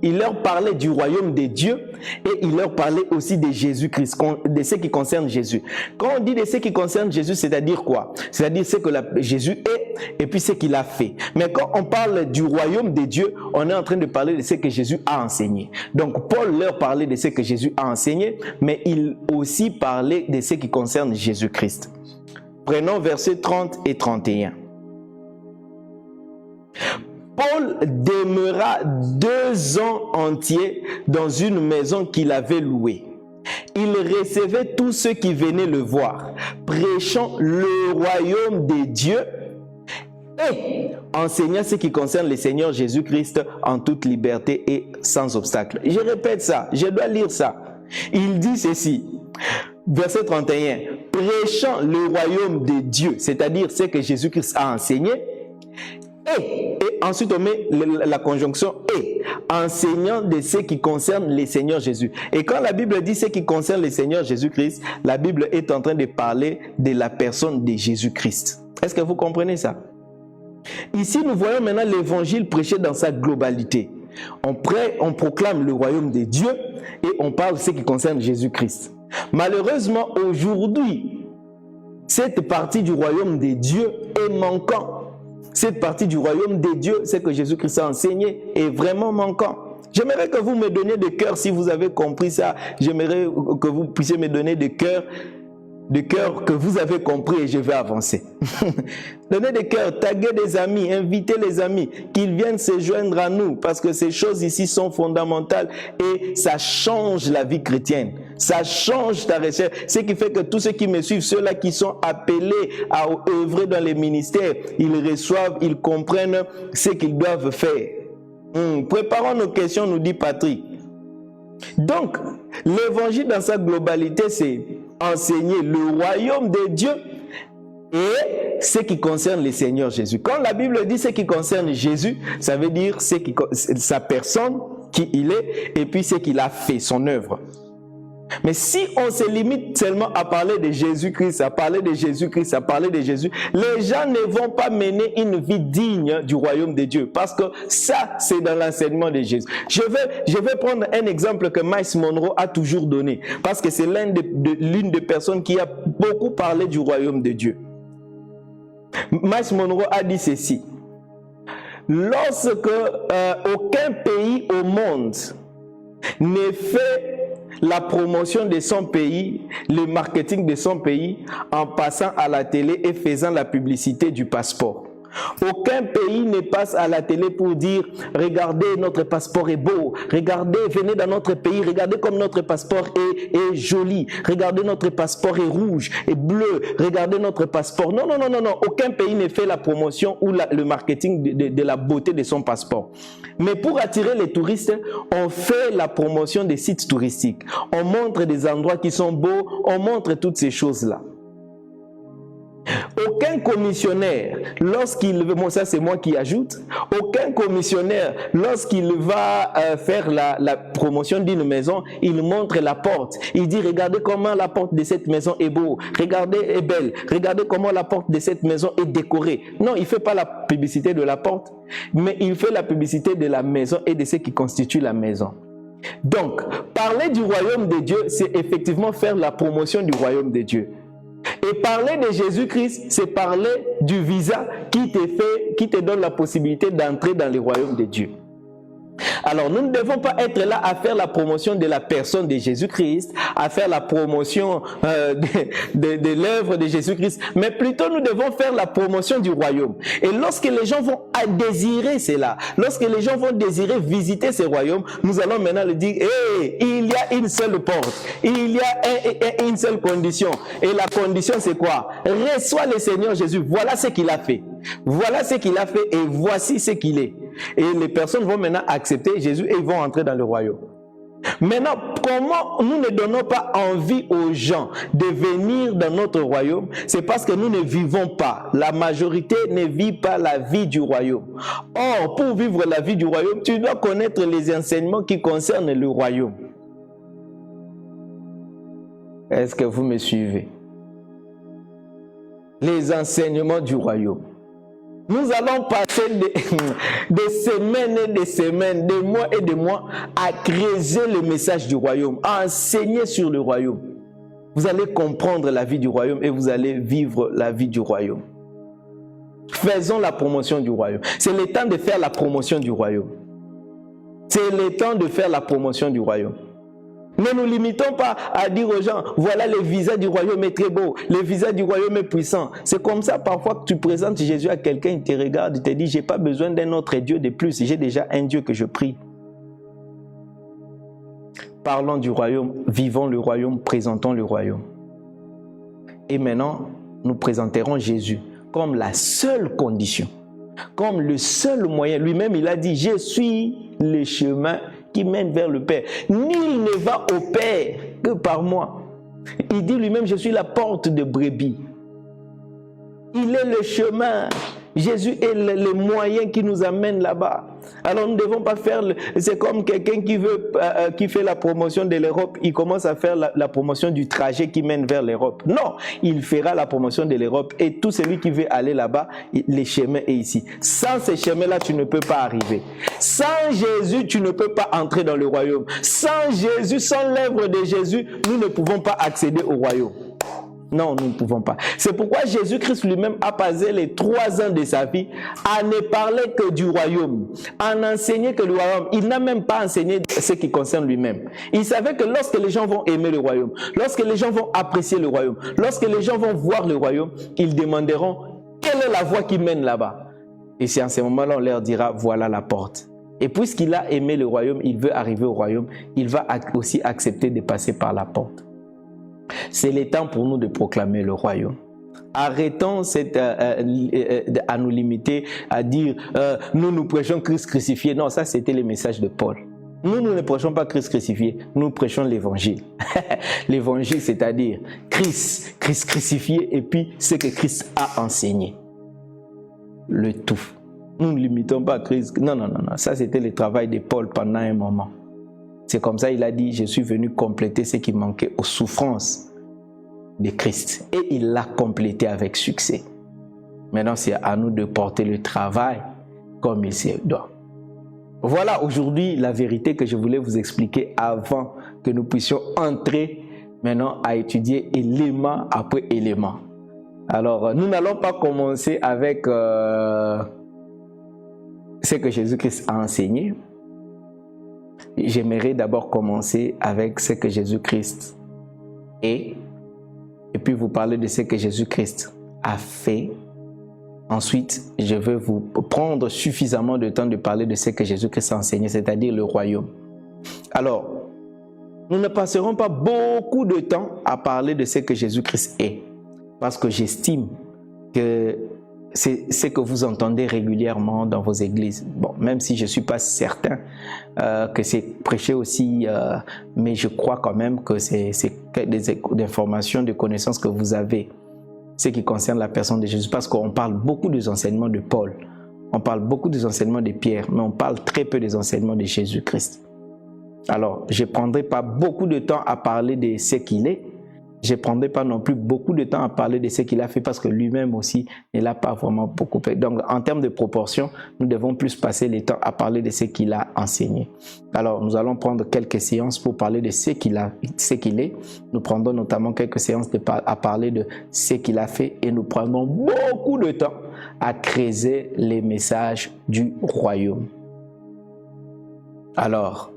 Il leur parlait du royaume des dieux et il leur parlait aussi de Jésus-Christ, de ce qui concerne Jésus. Quand on dit de ce qui concerne Jésus, c'est-à-dire quoi? C'est-à-dire ce que Jésus est et puis ce qu'il a fait. Mais quand on parle du royaume des dieux, on est en train de parler de ce que Jésus a enseigné. Donc Paul leur parlait de ce que Jésus a enseigné, mais il aussi parlait de ce qui concerne Jésus-Christ. Prenons versets 30 et 31. Paul demeura 2 ans entiers dans une maison qu'il avait louée. Il recevait tous ceux qui venaient le voir, prêchant le royaume des dieux et enseignant ce qui concerne le Seigneur Jésus-Christ en toute liberté et sans obstacle. Je répète ça, je dois lire ça. Il dit ceci. Verset 31, prêchant le royaume de Dieu, c'est-à-dire ce que Jésus-Christ a enseigné, et ensuite on met la conjonction et, enseignant de ce qui concerne le Seigneur Jésus. Et quand la Bible dit ce qui concerne le Seigneur Jésus-Christ, la Bible est en train de parler de la personne de Jésus-Christ. Est-ce que vous comprenez ça? Ici, nous voyons maintenant l'évangile prêché dans sa globalité. On proclame le royaume de Dieu et on parle de ce qui concerne Jésus-Christ. Malheureusement, aujourd'hui, cette partie du royaume des dieux est manquante. Cette partie du royaume des dieux, c'est que Jésus-Christ a enseigné, est vraiment manquant. J'aimerais que vous me donniez de cœur si vous avez compris ça. J'aimerais que vous puissiez me donner de cœur que vous avez compris et je vais avancer. Donnez des cœurs, taguez des amis, invitez les amis, qu'ils viennent se joindre à nous parce que ces choses ici sont fondamentales et ça change la vie chrétienne. Ça change ta recherche. Ce qui fait que tous ceux qui me suivent, ceux-là qui sont appelés à œuvrer dans les ministères, ils reçoivent, ils comprennent ce qu'ils doivent faire. Préparons nos questions, nous dit Patrick. Donc, l'évangile dans sa globalité, c'est enseigner le royaume de Dieu et ce qui concerne le Seigneur Jésus. Quand la Bible dit ce qui concerne Jésus, ça veut dire sa personne, qui il est, et puis ce qu'il a fait, son œuvre. Mais si on se limite seulement à parler de Jésus-Christ, à parler de Jésus-Christ, à parler de Jésus, les gens ne vont pas mener une vie digne du royaume de Dieu. Parce que ça, c'est dans l'enseignement de Jésus. Je vais prendre un exemple que Myles Munroe a toujours donné. Parce que c'est l'une des personnes qui a beaucoup parlé du royaume de Dieu. Myles Munroe a dit ceci. Lorsque aucun pays au monde ne fait la promotion de son pays, le marketing de son pays, en passant à la télé et faisant la publicité du passeport. Aucun pays ne passe à la télé pour dire « Regardez, notre passeport est beau. Regardez, venez dans notre pays. Regardez comme notre passeport est joli. Regardez, notre passeport est rouge et bleu. Regardez notre passeport. » Non, non, non, non, non. Aucun pays ne fait la promotion ou le marketing de la beauté de son passeport. Mais pour attirer les touristes, on fait la promotion des sites touristiques. On montre des endroits qui sont beaux. On montre toutes ces choses-là. Aucun commissionnaire, lorsqu'il veut, bon ça c'est moi qui ajoute, aucun commissionnaire, lorsqu'il va faire la promotion d'une maison, il montre la porte. Il dit, regardez comment la porte de cette maison est beau, regardez, est belle, regardez comment la porte de cette maison est décorée. Non, il ne fait pas la publicité de la porte, mais il fait la publicité de la maison et de ce qui constitue la maison. Donc, parler du royaume de Dieu, c'est effectivement faire la promotion du royaume de Dieu. Et parler de Jésus-Christ, c'est parler du visa qui te donne la possibilité d'entrer dans le royaume de Dieu. Alors, nous ne devons pas être là à faire la promotion de la personne de Jésus-Christ, à faire la promotion de l'œuvre de Jésus-Christ, mais plutôt nous devons faire la promotion du royaume. Et lorsque les gens vont désirer cela, lorsque les gens vont désirer visiter ce royaume, nous allons maintenant leur dire, hey, il y a une seule porte, il y a une seule condition. Et la condition, c'est quoi? Reçois le Seigneur Jésus, voilà ce qu'il a fait. Voilà ce qu'il a fait et voici ce qu'il est. Et les personnes vont maintenant accepter Jésus et ils vont entrer dans le royaume. Maintenant, comment nous ne donnons pas envie aux gens de venir dans notre royaume? C'est parce que nous ne vivons pas. La majorité ne vit pas la vie du royaume. Or, pour vivre la vie du royaume, tu dois connaître les enseignements qui concernent le royaume. Est-ce que vous me suivez? Les enseignements du royaume. Nous allons passer des semaines et des semaines, des mois et des mois à creuser le message du royaume, à enseigner sur le royaume. Vous allez comprendre la vie du royaume et vous allez vivre la vie du royaume. Faisons la promotion du royaume. C'est le temps de faire la promotion du royaume. C'est le temps de faire la promotion du royaume. Ne nous limitons pas à dire aux gens, voilà le visa du royaume est très beau, le visa du royaume est puissant. C'est comme ça parfois que tu présentes Jésus à quelqu'un, il te regarde, il te dit, j'ai pas besoin d'un autre Dieu de plus, j'ai déjà un Dieu que je prie. Parlons du royaume, vivons le royaume, présentons le royaume. Et maintenant, nous présenterons Jésus comme la seule condition, comme le seul moyen. Lui-même, il a dit, je suis le chemin qui mène vers le Père. Nul ne va au Père que par moi. Il dit lui-même, je suis la porte de brebis. Il est le chemin. Jésus est le moyen qui nous amène là-bas. Alors nous ne devons pas faire, c'est comme quelqu'un qui fait la promotion de l'Europe, il commence à faire la promotion du trajet qui mène vers l'Europe. Non, il fera la promotion de l'Europe et tout celui qui veut aller là-bas, le chemin est ici. Sans ce chemin-là, tu ne peux pas arriver. Sans Jésus, tu ne peux pas entrer dans le royaume. Sans Jésus, sans l'œuvre de Jésus, nous ne pouvons pas accéder au royaume. Non, nous ne pouvons pas. C'est pourquoi Jésus-Christ lui-même a passé les 3 ans de sa vie à ne parler que du royaume, à n'enseigner que le royaume. Il n'a même pas enseigné ce qui concerne lui-même. Il savait que lorsque les gens vont aimer le royaume, lorsque les gens vont apprécier le royaume, lorsque les gens vont voir le royaume, ils demanderont quelle est la voie qui mène là-bas. Et c'est en ce moment-là on leur dira voilà la porte. Et puisqu'il a aimé le royaume, il veut arriver au royaume, il va aussi accepter de passer par la porte. C'est le temps pour nous de proclamer le royaume. Arrêtons à nous limiter à dire nous prêchons Christ crucifié. Non, ça c'était le message de Paul. Nous ne prêchons pas Christ crucifié, nous prêchons l'évangile. L'évangile, c'est-à-dire Christ crucifié et puis ce que Christ a enseigné. Le tout. Nous ne limitons pas à Christ. Non, non, non, non. Ça c'était le travail de Paul pendant un moment. C'est comme ça il a dit, je suis venu compléter ce qui manquait aux souffrances de Christ. Et il l'a complété avec succès. Maintenant, c'est à nous de porter le travail comme il se doit. Voilà aujourd'hui la vérité que je voulais vous expliquer avant que nous puissions entrer maintenant à étudier élément après élément. Alors, nous n'allons pas commencer avec ce que Jésus-Christ a enseigné. J'aimerais d'abord commencer avec ce que Jésus-Christ est, et puis vous parler de ce que Jésus-Christ a fait. Ensuite, je vais vous prendre suffisamment de temps de parler de ce que Jésus-Christ a enseigné, c'est-à-dire le royaume. Alors, nous ne passerons pas beaucoup de temps à parler de ce que Jésus-Christ est, parce que j'estime que c'est ce que vous entendez régulièrement dans vos églises. Bon, même si je ne suis pas certain que c'est prêché aussi, mais je crois quand même que c'est des informations, des connaissances que vous avez, ce qui concerne la personne de Jésus, parce qu'on parle beaucoup des enseignements de Paul, on parle beaucoup des enseignements de Pierre, mais on parle très peu des enseignements de Jésus-Christ. Alors, je ne prendrai pas beaucoup de temps à parler de ce qu'il est, je ne prendrai pas non plus beaucoup de temps à parler de ce qu'il a fait parce que lui-même aussi ne l'a pas vraiment beaucoup fait. Donc, en termes de proportion, nous devons plus passer le temps à parler de ce qu'il a enseigné. Alors, nous allons prendre quelques séances pour parler de ce qu'il est. Nous prendrons notamment quelques séances à parler de ce qu'il a fait et nous prendrons beaucoup de temps à creuser les messages du royaume. Alors,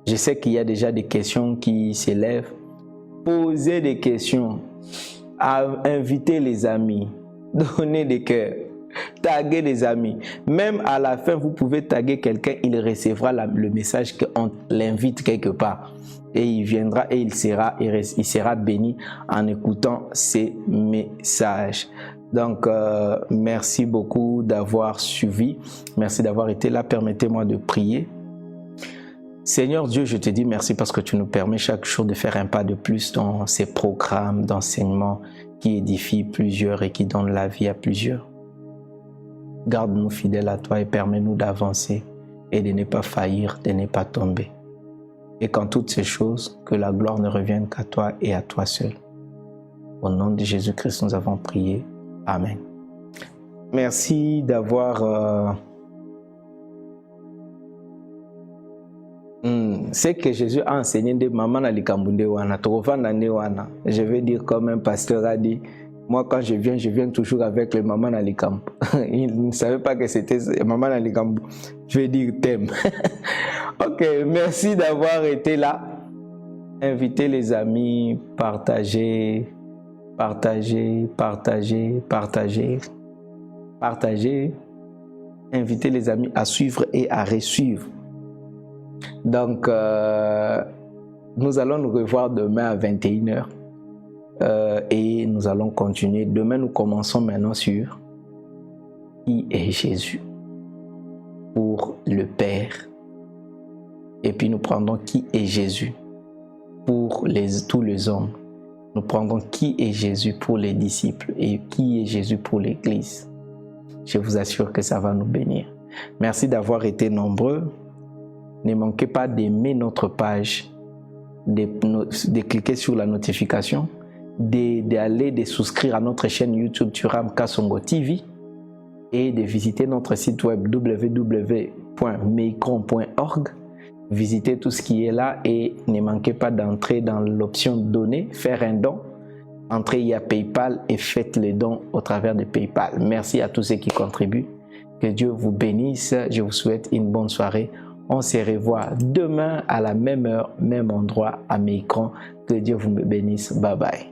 je sais qu'il y a déjà des questions qui s'élèvent. Posez des questions, inviter les amis, donner des cœurs, taguer des amis. Même à la fin, vous pouvez taguer quelqu'un, il recevra le message qu'on l'invite quelque part. Et il viendra et il sera béni en écoutant ces messages. Donc, merci beaucoup d'avoir suivi. Merci d'avoir été là. Permettez-moi de prier. Seigneur Dieu, je te dis merci parce que tu nous permets chaque jour de faire un pas de plus dans ces programmes d'enseignement qui édifient plusieurs et qui donnent la vie à plusieurs. Garde-nous fidèles à toi et permets-nous d'avancer et de ne pas faillir, de ne pas tomber. Et qu'en toutes ces choses, que la gloire ne revienne qu'à toi et à toi seul. Au nom de Jésus-Christ, nous avons prié. Amen. Merci d'avoir... C'est que Jésus a enseigné de maman na likambunde wana, wana. Je vais dire comme un pasteur a dit, moi quand je viens toujours avec le maman na likambu. Il ne savait pas que c'était maman na likambu. Je vais dire thème. Ok, merci d'avoir été là. Invitez les amis, partagez, invitez les amis à suivre et à resuivre. Donc, nous allons nous revoir demain à 21h et nous allons continuer. Demain, nous commençons maintenant sur qui est Jésus pour le Père. Et puis nous prendrons qui est Jésus pour tous les hommes. Nous prendrons qui est Jésus pour les disciples et qui est Jésus pour l'Église. Je vous assure que ça va nous bénir. Merci d'avoir été nombreux. Ne manquez pas d'aimer notre page, de cliquer sur la notification, d'aller de souscrire à notre chaîne YouTube Thuram Kasongo TV et de visiter notre site web www.meikron.org. Visitez tout ce qui est là et ne manquez pas d'entrer dans l'option donner, faire un don. Entrez, il y a PayPal et faites les dons au travers de PayPal. Merci à tous ceux qui contribuent. Que Dieu vous bénisse. Je vous souhaite une bonne soirée. On se revoit demain à la même heure, même endroit à Meikron. Que Dieu vous bénisse. Bye bye.